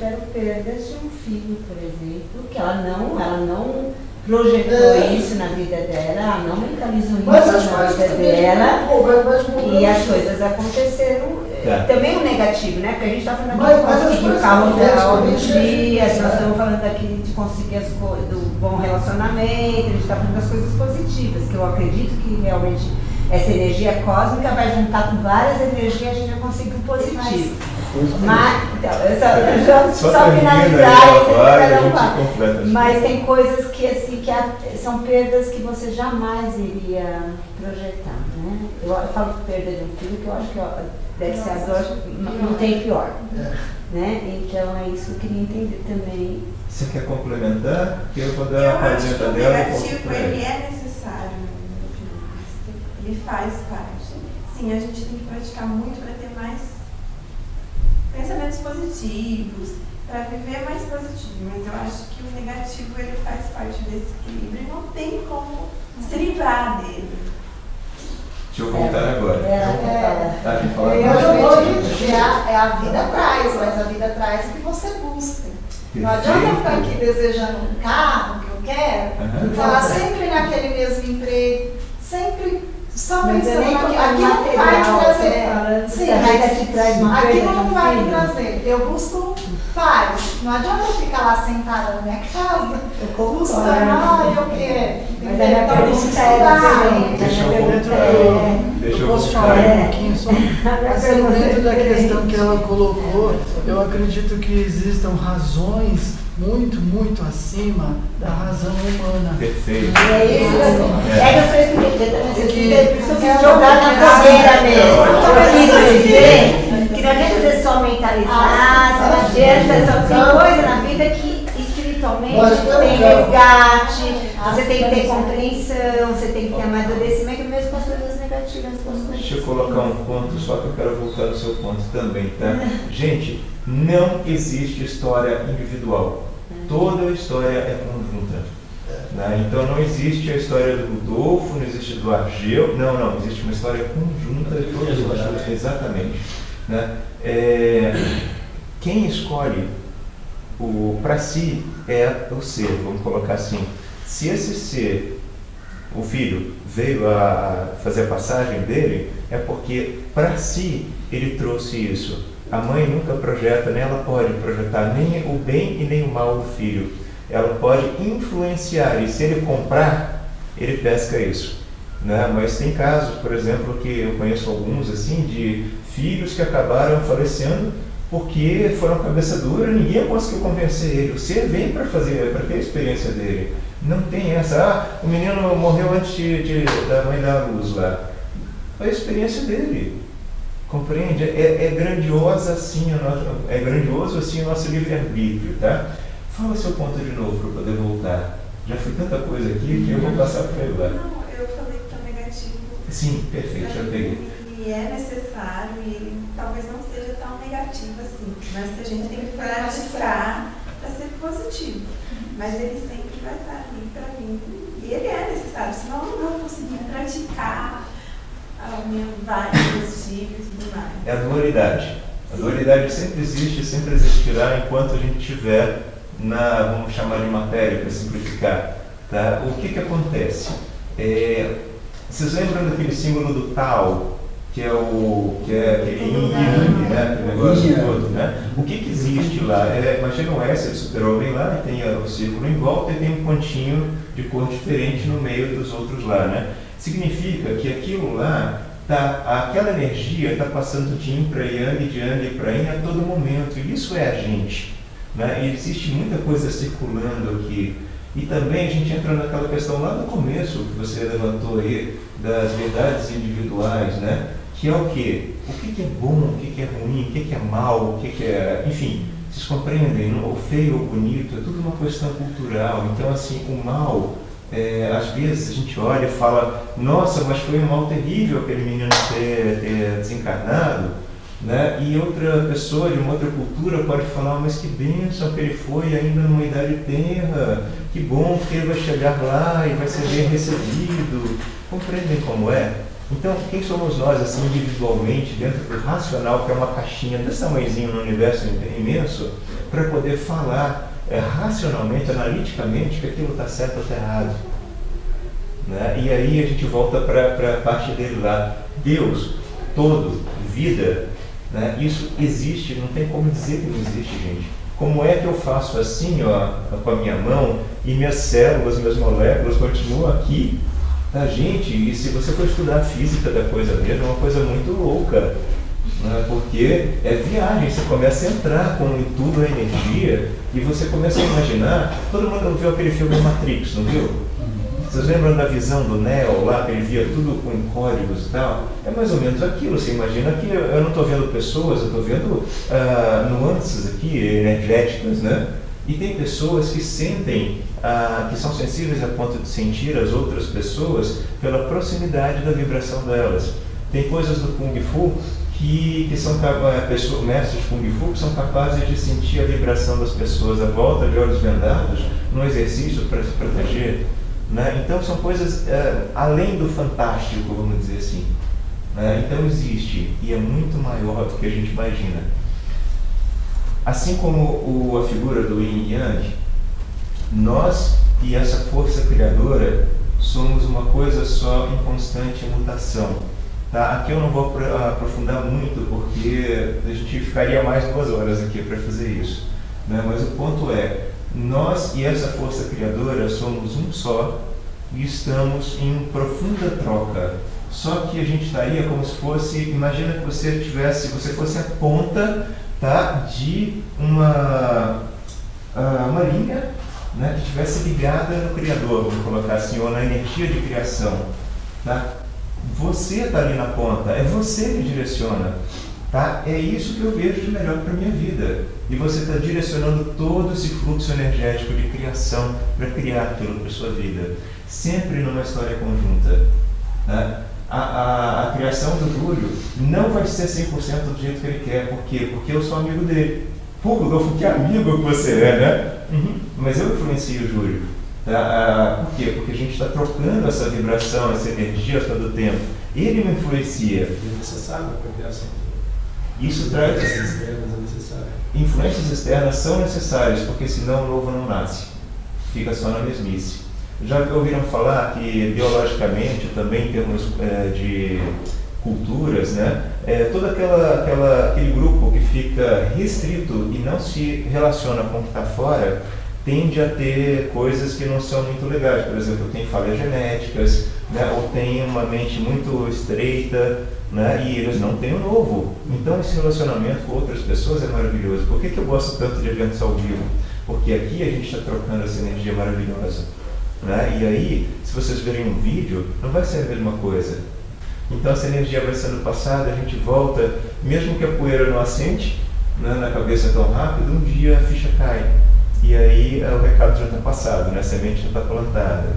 tiveram perdas de um filho, por exemplo, que ela não projetou isso na vida dela, ela não mentalizou isso na vida dela, e as coisas aconteceram. Também o negativo, né? Porque a gente está falando aqui de conseguir o carro dela dos dias, nós estamos falando aqui de conseguir as coisas, do bom relacionamento, a gente está falando das coisas positivas, que eu acredito que realmente essa energia cósmica vai juntar com várias energias e a gente vai conseguir um positivo. Mas, então, só finalizar, mas tem coisas que, assim, são perdas que você jamais iria projetar, né? Eu falo perda de um filho, que eu acho que deve ser a dor, não tem pior, né? Então é isso que eu queria entender também. Você quer complementar? Que eu vou dar a palestra dela. O negativo, ele é necessário, ele faz parte. Sim, a gente tem que praticar muito para ter mais pensamentos positivos, para viver mais positivo, mas eu acho que o negativo ele faz parte desse equilíbrio e não tem como se livrar dele. Deixa eu voltar agora. Eu não vou dizer, a vida traz, mas a vida traz o que você busca. Não adianta eu ficar aqui desejando um carro que eu quero, falar sempre naquele mesmo emprego, sempre só pensando aqui não vai te trazer. Sim, aquilo não vai me trazer. Eu busco paz. Não adianta eu ficar lá sentada na minha casa, buscando, eu quero. Mas a minha pergunta é eu posso falar um pouquinho só? Dentro da questão que ela colocou, eu acredito que existam razões muito acima da razão humana. Perfeito. É isso, que jogar na fogueira mesmo. Eu quis dizer que não adianta só mentalizar, não adianta só tem coisa na vida que espiritualmente tem resgate, você tem que ter compreensão, você tem que ter amadurecimento, mesmo com as coisas negativas. Deixa eu colocar um ponto, só que eu quero voltar no seu ponto também, tá? Gente, não existe história individual. Toda a história é conjunta. Né? Então não existe a história do Rodolfo, não existe do Argeu, não, existe uma história conjunta de todas as pessoas, exatamente. Né? Quem escolhe para si é o ser, vamos colocar assim. Se esse ser, o filho, veio a fazer a passagem dele, é porque para si ele trouxe isso. A mãe nunca projeta, nem ela pode projetar nem o bem e nem o mal do filho. Ela pode influenciar, e se ele comprar, ele pesca isso. Né? Mas tem casos, por exemplo, que eu conheço alguns assim, de filhos que acabaram falecendo porque foram cabeça dura, ninguém conseguiu convencer ele. O ser vem para ter a experiência dele. Não tem essa, o menino morreu antes da mãe dar a luz lá. Foi a experiência dele. Compreende? É grandioso assim o nosso livre-arbítrio, tá? Fala seu ponto de novo para eu poder voltar. Já foi tanta coisa aqui que eu vou passar para ele lá. Não, eu falei que é negativo. Sim, perfeito, já peguei. Ele é necessário e ele talvez não seja tão negativo assim, mas que a gente tem que praticar para ser positivo. Mas ele sempre vai estar ali para mim. E ele é necessário, senão eu não vou conseguir praticar vários positivos e tudo mais. É a dualidade. A dualidade sempre existe e sempre existirá enquanto a gente estiver vamos chamar de matéria para simplificar. Tá? O que acontece? Vocês lembram daquele símbolo do Tao, que é aquele yin e yang, né? Aquele negócio todo, né? O que existe lá? Imagina um S de super-homem lá, e tem o círculo em volta e tem um pontinho de cor diferente no meio dos outros lá, né? Significa que aquilo lá, aquela energia está passando de yin para yang, de yang para yin a todo momento, e isso é a gente. Né? E existe muita coisa circulando aqui. E também a gente entra naquela questão lá no começo, que você levantou aí, das verdades individuais, né? Que é o quê? O que é bom, o que é ruim, o que é mal, o que é... Enfim, vocês compreendem? O feio ou bonito é tudo uma questão cultural. Então, assim, o mal... às vezes a gente olha e fala, nossa, mas foi um mal terrível aquele menino ter desencarnado, né? E outra pessoa de uma outra cultura pode falar, mas que bênção que ele foi ainda numa idade tenra, que bom que ele vai chegar lá e vai ser bem recebido. Compreendem como é? Então, quem somos nós, assim, individualmente, dentro do racional, que é uma caixinha desse tamanhozinho no universo imenso, para poder falar racionalmente, analiticamente, que aquilo está certo ou está errado? Né? E aí a gente volta para a parte dele lá. Deus, todo, vida, né? Isso existe, não tem como dizer que não existe, gente. Como é que eu faço assim, ó, com a minha mão, e minhas células, minhas moléculas continuam aqui? Tá, gente, e se você for estudar a física da coisa mesmo, é uma coisa muito louca, né? Porque é viagem, você começa a entrar com tudo a energia e você começa a imaginar. Todo mundo viu aquele filme Matrix, não viu? Vocês lembram da visão do Neo lá, que ele via tudo com códigos e tal? É mais ou menos aquilo. Você imagina que eu não estou vendo pessoas, eu estou vendo nuances aqui energéticas, né? E tem pessoas que sentem, que são sensíveis a ponto de sentir as outras pessoas pela proximidade da vibração delas. Tem coisas do Kung Fu que são mestres de Kung Fu que são capazes de sentir a vibração das pessoas à volta de olhos vendados num exercício para se proteger. Né? Então são coisas além do fantástico, vamos dizer assim. Né? Então existe, e é muito maior do que a gente imagina. Assim como a figura do Yin e Yang, nós e essa força criadora somos uma coisa só em constante mutação. Tá? Aqui eu não vou aprofundar muito, porque a gente ficaria mais 2 horas aqui para fazer isso. Né? Mas o ponto é, nós e essa força criadora somos um só e estamos em profunda troca. Só que a gente estaria como se fosse, imagina que você fosse a ponta, tá, de uma linha, né, que estivesse ligada no Criador, vamos colocar assim, ou na energia de criação. Tá? Você está ali na ponta, é você que direciona. Tá? É isso que eu vejo de melhor para a minha vida. E você está direcionando todo esse fluxo energético de criação para criar aquilo para a sua vida. Sempre numa história conjunta. Né? A criação do Júlio não vai ser 100% do jeito que ele quer. Por quê? Porque eu sou amigo dele. Pô, Rodolfo, que amigo que você é, né? Mas eu influencio o Júlio. Tá? Por quê? Porque a gente está trocando essa vibração, essa energia todo o tempo. Ele me influencia. É necessário para a criação. Isso traz... Influências externas são necessárias, porque senão o novo não nasce. Fica só na mesmice. Já ouviram falar que, biologicamente, também em termos de culturas, né, todo aquele grupo que fica restrito e não se relaciona com o que está fora, tende a ter coisas que não são muito legais. Por exemplo, tem falhas genéticas, né, ou tem uma mente muito estreita, né, e eles não têm o novo. Então esse relacionamento com outras pessoas é maravilhoso. Por que eu gosto tanto de eventos ao vivo? Porque aqui a gente está trocando essa energia maravilhosa. Né? E aí, se vocês verem um vídeo, não vai ser a mesma coisa. Então essa energia vai sendo passada, a gente volta, mesmo que a poeira não assente, né, na cabeça tão rápido, um dia a ficha cai. E aí o recado já está passado, né? A semente já está plantada.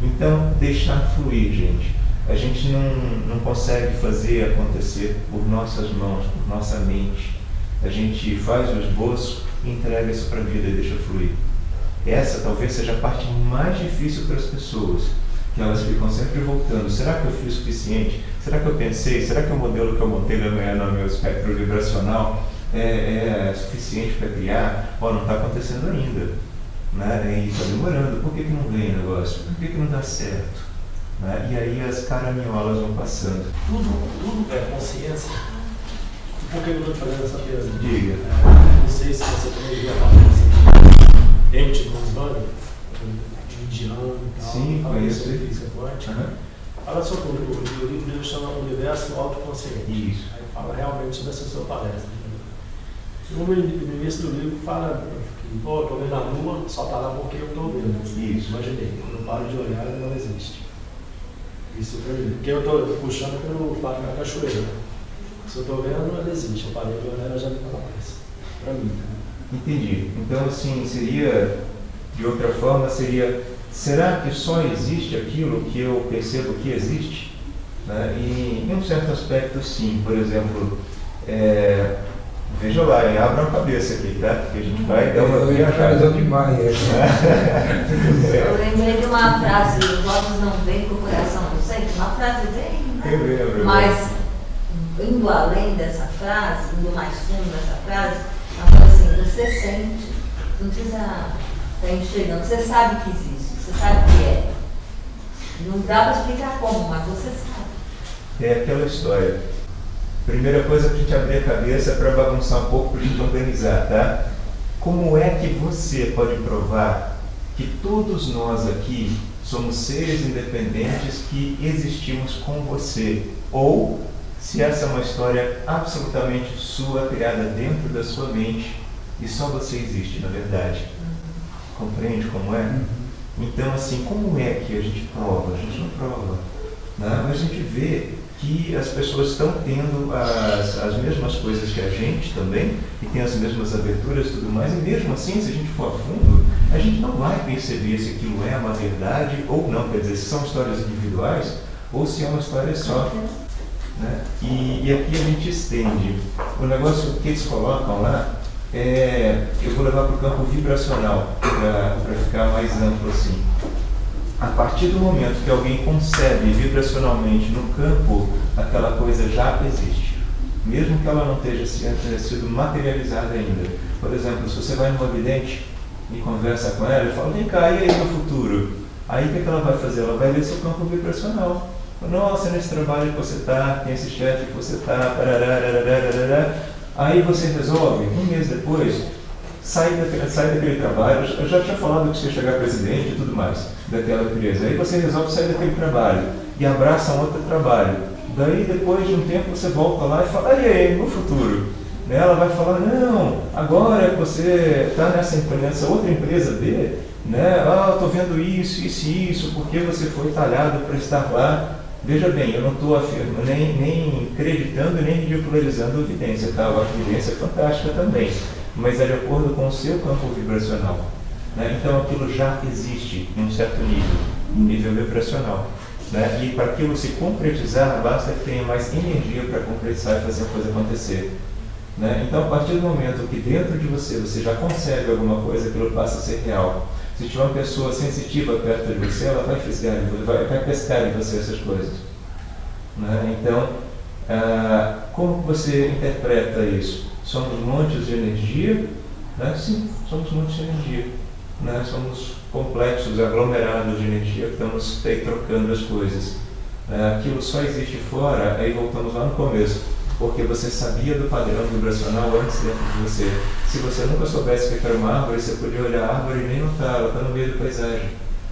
Então, deixar fluir, gente. A gente não consegue fazer acontecer por nossas mãos, por nossa mente. A gente faz o esboço e entrega isso para a vida e deixa fluir. Essa talvez seja a parte mais difícil para as pessoas, que elas ficam sempre voltando. Será que eu fiz o suficiente? Será que eu pensei? Será que o modelo que eu montei no meu espectro vibracional é suficiente para criar? Não está acontecendo ainda. Né? E está demorando. Por que não vem o negócio? Por que não dá certo? Né? E aí as caraminholas vão passando. Tudo é consciência. Por que eu estou te fazendo essa pergunta? Diga. Não sei se você também já falou assim. Empty Gonzalo, indiano e tal. Sim, conheço. Física quântica. Fala sobre o livro chama Universo Autoconsciente. Isso. Aí fala realmente sobre essa sua palestra. No início do livro fala que, estou vendo a lua, só está lá porque eu estou vendo. Isso. Imaginei, quando eu paro de olhar, ela não existe. Isso para mim. Porque eu estou puxando pelo lado da cachoeira. Se eu estou vendo, ela existe. Eu parei de olhar, ela já não está mais. Para mim. Entendi. Então, assim, seria, de outra forma, será que só existe aquilo que eu percebo que existe? Né? E, em um certo aspecto, sim. Por exemplo, veja lá, abra a cabeça aqui, tá? Porque a gente vai dar uma viajada demais. Eu lembrei de uma frase, os olhos não veem, que o coração não sente. Uma frase bem Mas, indo além dessa frase, indo mais fundo dessa frase, ela fala assim, você sente, não precisa estar enxergando, você sabe que existe, você sabe que é. Não dá para explicar como, mas você sabe. É aquela história. Primeira coisa para a gente abrir a cabeça para bagunçar um pouco, para a gente organizar, tá? Como é que você pode provar que todos nós aqui somos seres independentes que existimos com você? Ou se essa é uma história absolutamente sua, criada dentro da sua mente, e só você existe, na verdade. Compreende como é? Então, assim, como é que a gente prova? A gente não prova, né? Mas a gente vê que as pessoas estão tendo as mesmas coisas que a gente também, e tem as mesmas aberturas e tudo mais, e mesmo assim, se a gente for a fundo, a gente não vai perceber se aquilo é uma verdade ou não, quer dizer, se são histórias individuais ou se é uma história só. Né? E aqui a gente estende. O negócio que eles colocam lá, eu vou levar para o campo vibracional, para ficar mais amplo assim. A partir do momento que alguém concebe vibracionalmente no campo, aquela coisa já existe, mesmo que ela não tenha sido materializada ainda. Por exemplo, se você vai numa vidente e conversa com ela e fala, vem cá, e aí no futuro? Aí o que ela vai fazer? Ela vai ler seu campo vibracional. Nossa, nesse trabalho que você está, tem esse chefe que você está, aí você resolve, um mês depois, sai daquele trabalho. Eu já tinha falado que você ia chegar presidente e tudo mais daquela empresa. Aí você resolve sair daquele trabalho e abraça um outro trabalho. Daí, depois de um tempo, você volta lá e fala, e aí, no futuro? Ela vai falar, não, agora que você está nessa outra empresa B, né? Eu estou vendo isso, porque você foi talhado para estar lá. Veja bem, eu não estou afirmando, nem acreditando, nem ridicularizando a evidência, tá? A evidência é fantástica também, mas é de acordo com o seu campo vibracional. Né? Então aquilo já existe em um certo nível vibracional. Né? E para aquilo se concretizar, basta que tenha mais energia para concretizar e fazer a coisa acontecer. Né? Então, a partir do momento que dentro de você já consegue alguma coisa, aquilo passa a ser real. Se tiver uma pessoa sensitiva perto de você, ela vai pescar em você essas coisas. Né? Então, como você interpreta isso? Somos montes de energia? Né? Sim, somos montes de energia. Né? Somos complexos, aglomerados de energia que estamos aí trocando as coisas. Aquilo só existe fora, aí voltamos lá no começo, porque você sabia do padrão vibracional antes dentro de você. Se você nunca soubesse que era uma árvore, você podia olhar a árvore e nem notar, ela está no meio da paisagem,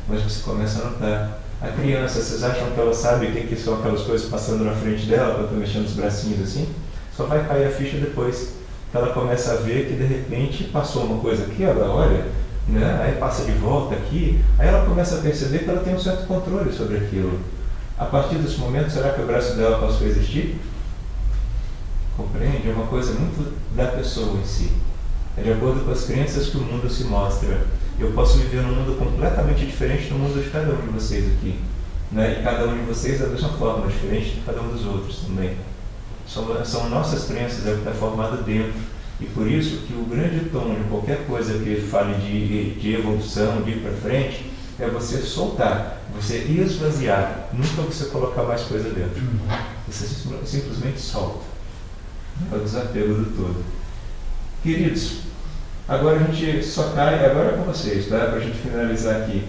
mas você começa a notar. A criança, vocês acham que ela sabe o que são aquelas coisas passando na frente dela, quando está mexendo os bracinhos assim? Só vai cair a ficha depois, que ela começa a ver que de repente passou uma coisa aqui, ela olha, né? Aí passa de volta aqui, aí ela começa a perceber que ela tem um certo controle sobre aquilo. A partir desse momento, será que o braço dela passou a existir? Compreende? É uma coisa muito da pessoa em si. É de acordo com as crenças que o mundo se mostra. Eu posso viver num mundo completamente diferente do mundo de cada um de vocês aqui. Né? E cada um de vocês da mesma forma, diferente de cada um dos outros também. São nossas crenças, é o que está formado dentro. E por isso que o grande tom de qualquer coisa que fale de evolução, de ir para frente, é você soltar, você esvaziar, nunca você colocar mais coisa dentro. Você simplesmente solta. É o desapego do todo. Queridos, agora a gente só cai, agora é com vocês, tá? Para a gente finalizar aqui.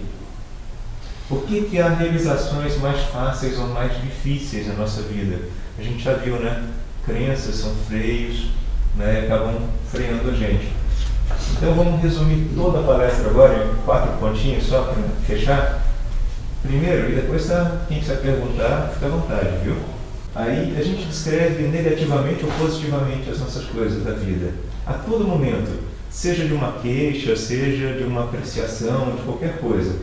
Por que há realizações mais fáceis ou mais difíceis na nossa vida? A gente já viu, né? Crenças são freios, né? Acabam freando a gente. Então vamos resumir toda a palestra agora em 4 pontinhos só para fechar. Primeiro, e depois quem quiser perguntar, fica à vontade, viu? Aí a gente descreve negativamente ou positivamente as nossas coisas da vida. A todo momento, seja de uma queixa, seja de uma apreciação, de qualquer coisa.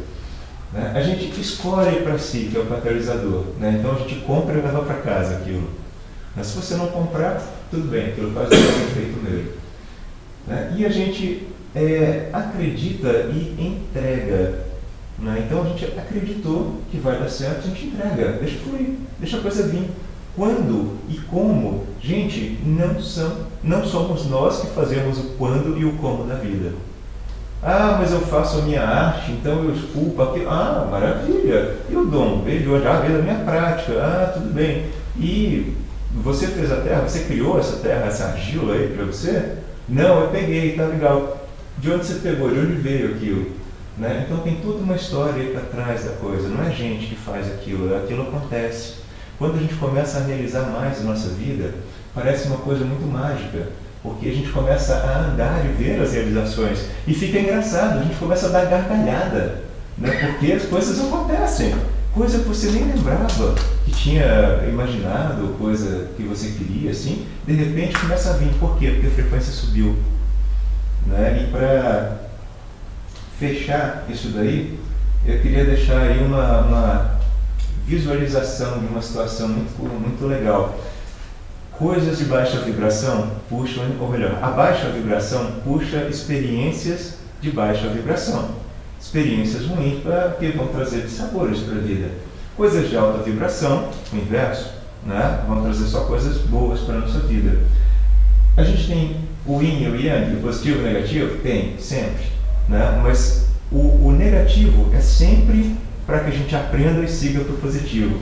Né? A gente escolhe para si, que é o catalisador. Né? Então a gente compra e leva para casa aquilo. Mas se você não comprar, tudo bem, aquilo faz o efeito mesmo. Né? E a gente acredita e entrega. Né? Então a gente acreditou que vai dar certo, a gente entrega, deixa fluir, deixa a coisa vir. Quando e como, gente, não somos nós que fazemos o quando e o como da vida. Ah, mas eu faço a minha arte, então eu esculpo aquilo. Ah, maravilha! E o dom? Veio já veio da minha prática. Ah, tudo bem. E você fez a terra? Você criou essa terra, essa argila aí para você? Não, eu peguei, tá legal. De onde você pegou? De onde veio aquilo? Né? Então tem toda uma história aí para trás da coisa. Não é a gente que faz aquilo, aquilo acontece. Quando a gente começa a realizar mais a nossa vida, parece uma coisa muito mágica. Porque a gente começa a andar e ver as realizações. E fica engraçado, a gente começa a dar gargalhada. Né? Porque as coisas acontecem. Coisa que você nem lembrava que tinha imaginado, coisa que você queria, assim, de repente começa a vir. Por quê? Porque a frequência subiu. Né? E para fechar isso daí, eu queria deixar aí uma visualização de uma situação muito legal. Coisas de baixa vibração puxam, ou melhor, a baixa vibração puxa experiências de baixa vibração. Experiências ruins que vão trazer dissabores para a vida. Coisas de alta vibração, o inverso, né? Vão trazer só coisas boas para a nossa vida. A gente tem o yin e o yang, o positivo e o negativo? Tem, sempre. Né? Mas o negativo é sempre para que a gente aprenda e siga para o positivo.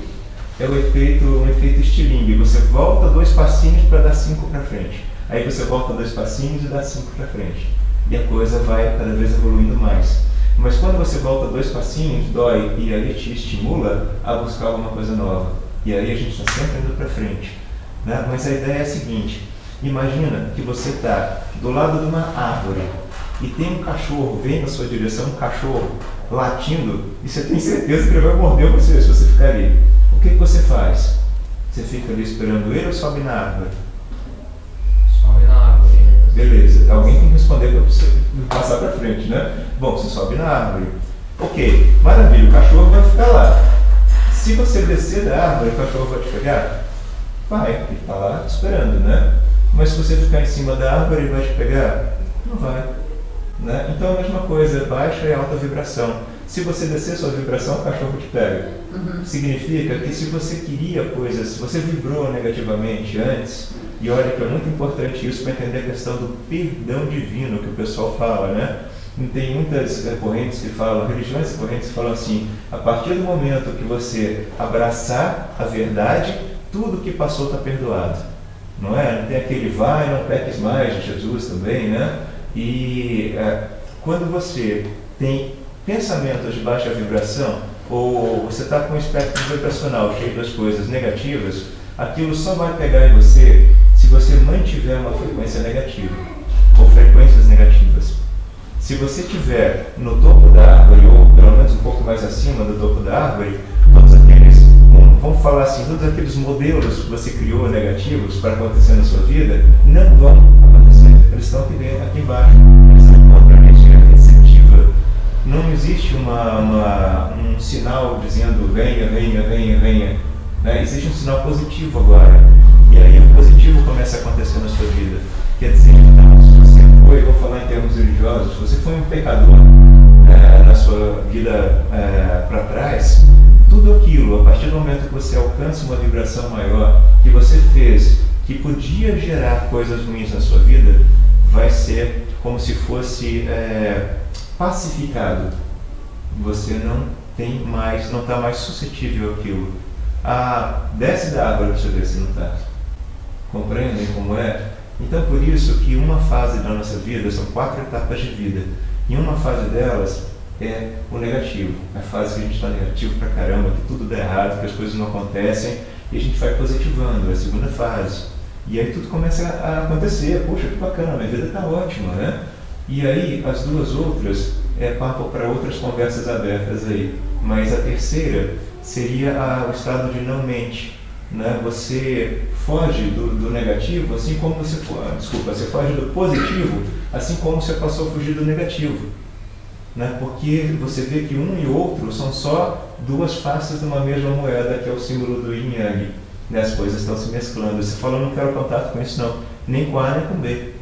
É um efeito estilingue. Você volta 2 passinhos para dar 5 para frente. Aí você volta 2 passinhos e dá 5 para frente. E a coisa vai cada vez evoluindo mais. Mas quando você volta 2 passinhos, dói e aí te estimula a buscar alguma coisa nova. E aí a gente está sempre indo para frente. Né? Mas a ideia é a seguinte. Imagina que você está do lado de uma árvore e tem um cachorro, vem na sua direção um cachorro latindo e você tem certeza que ele vai morder você se você ficar ali. O que você faz? Você fica ali esperando ele ou sobe na árvore? Sobe na árvore. Beleza. Alguém tem que responder para você passar para frente, né? Bom, você sobe na árvore. Ok, maravilha, o cachorro vai ficar lá. Se você descer da árvore, o cachorro vai te pegar? Vai, ele está lá esperando, né? Mas se você ficar em cima da árvore, ele vai te pegar? Não vai. Né? Então é a mesma coisa, baixa e alta vibração. Se você descer sua vibração, o cachorro te pega. Significa que se você queria coisas, se você vibrou negativamente antes, e olha que é muito importante isso para entender a questão do perdão divino que o pessoal fala, né? Tem muitas correntes que falam, religiões e correntes que falam assim, a partir do momento que você abraçar a verdade, tudo que passou está perdoado. Não é? Não tem aquele vai, não peques mais de Jesus também, né? E quando você tem pensamentos de baixa vibração, ou você está com um espectro vibracional cheio das coisas negativas, aquilo só vai pegar em você se você mantiver uma frequência negativa, ou frequências negativas. Se você estiver no topo da árvore, ou pelo menos um pouco mais acima do topo da árvore, todos aqueles, vamos falar assim, todos aqueles modelos que você criou negativos para acontecer na sua vida, não vão acontecer. Eles estão aqui embaixo. Eles estão contra a energia receptiva. Não existe um sinal dizendo venha, venha, venha, venha. Né? Existe um sinal positivo agora. E aí o positivo começa a acontecer na sua vida. Quer dizer, então, se você foi, vou falar em termos religiosos, se você foi um pecador na sua vida para trás, tudo aquilo, a partir do momento que você alcança uma vibração maior, que você fez, que podia gerar coisas ruins na sua vida, vai ser como se fosse pacificado. Você não está mais suscetível àquilo. Desce da árvore para você ver se não está. Compreendem como é? Então, por isso que uma fase da nossa vida, são 4 etapas de vida, e uma fase delas é o negativo, a fase que a gente está negativo pra caramba, que tudo dá errado, que as coisas não acontecem, e a gente vai positivando, é a segunda fase. E aí tudo começa a acontecer, poxa, que bacana, minha vida está ótima, né? E aí as 2 outras é papo para outras conversas abertas aí, mas a terceira seria o estado de não mente. Né? Você foge do negativo, assim como você foge do positivo, assim como você passou a fugir do negativo. Né? Porque você vê que um e outro são só 2 faces de uma mesma moeda, que é o símbolo do yin yang. Né? As coisas estão se mesclando. Você fala, eu não quero contato com isso não, nem com A nem com B.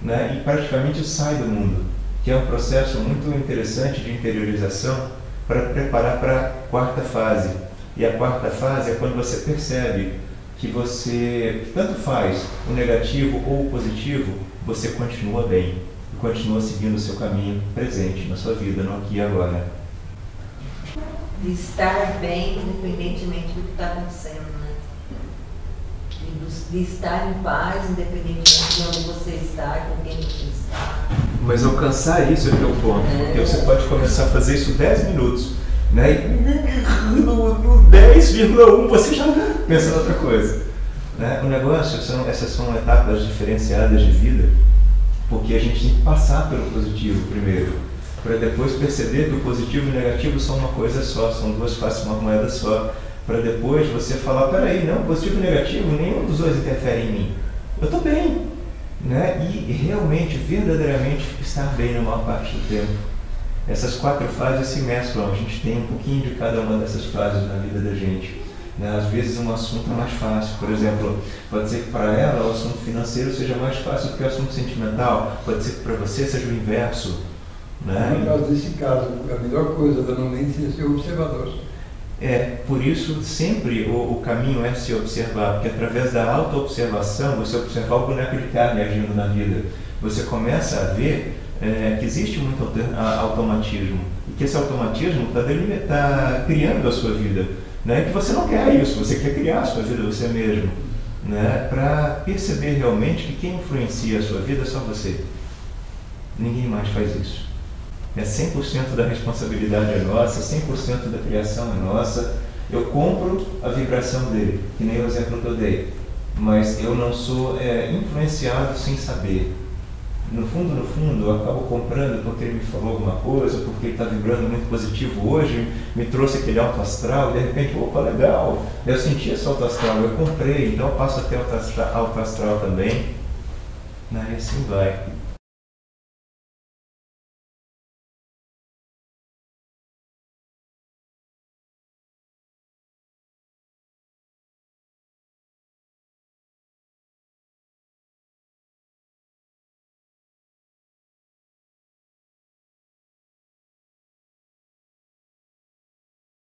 Né? E praticamente sai do mundo, que é um processo muito interessante de interiorização para preparar para a 4ª fase. E a 4ª fase é quando você percebe que você, tanto faz o negativo ou o positivo, você continua bem. continua seguindo o seu caminho presente na sua vida, no aqui e agora. De estar bem, independentemente do que está acontecendo, né? De estar em paz, independentemente de onde você está, com quem você está. Mas alcançar isso é o teu ponto, porque você pode começar a fazer isso 10 minutos, né? E no 10,1 você já pensa em outra coisa. Né? O negócio, essas são etapas diferenciadas de vida, porque a gente tem que passar pelo positivo primeiro, para depois perceber que o positivo e o negativo são uma coisa só, são duas faces de uma moeda só, para depois você falar, peraí, não, positivo e negativo, nenhum dos dois interfere em mim, eu estou bem, né? E realmente, verdadeiramente estar bem na maior parte do tempo. Essas 4 fases se mesclam, a gente tem um pouquinho de cada uma dessas fases na vida da gente. Né? Às vezes um assunto é mais fácil, por exemplo, pode ser que para ela o assunto financeiro seja mais fácil do que o assunto sentimental, pode ser que para você seja o inverso. Né? No caso desse caso, a melhor coisa da mente é ser observador. Por isso sempre o caminho é se observar, porque através da autoobservação, você observar o boneco de carne agindo na vida, você começa a ver que existe muito automatismo, e que esse automatismo está criando a sua vida. Né? Que você não quer isso, você quer criar a sua vida você mesmo, né? Para perceber realmente que quem influencia a sua vida é só você. Ninguém mais faz isso. 100% da responsabilidade é nossa, 100% da criação é nossa. Eu compro a vibração dele, que nem o exemplo que eu dei, mas eu não sou influenciado sem saber. No fundo, eu acabo comprando porque ele me falou alguma coisa, porque ele está vibrando muito positivo hoje, me trouxe aquele alto astral, e de repente, opa, legal, eu senti esse alto astral, eu comprei, então eu passo a ter alto astral também, né? E assim vai.